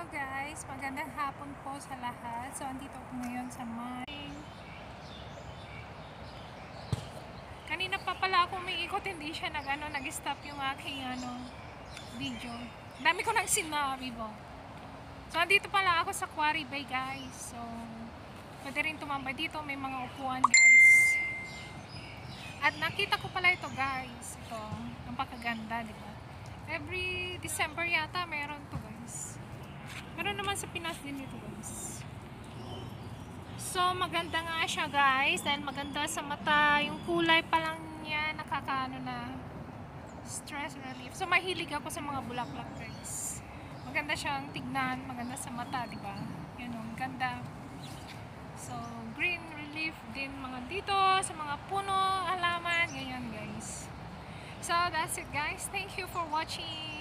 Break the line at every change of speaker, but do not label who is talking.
Hello guys, magandang hapon po sa lahat. So andito ako ngayon sa kanina pa pala ako umiikot, hindi siya nag-stop yung aking video. Dami ko nang sinabi mo. So andito pala ako sa Quarry Bay guys. So pwede rin tumambay dito, may mga upuan guys. At nakita ko pala ito guys. Ito, napakaganda, di ba? Every December yata meron to guys. Meron naman sa Pinas din ito guys. So maganda nga siya guys. Dahil maganda sa mata. Yung kulay pa lang niya nakakaano na stress relief. So mahilig ako sa mga bulaklak guys. Maganda siyang tignan. Maganda sa mata, diba? Yan o, ganda. So green relief din mga dito. Sa mga puno, halaman. Ganyan guys. So that's it guys. Thank you for watching.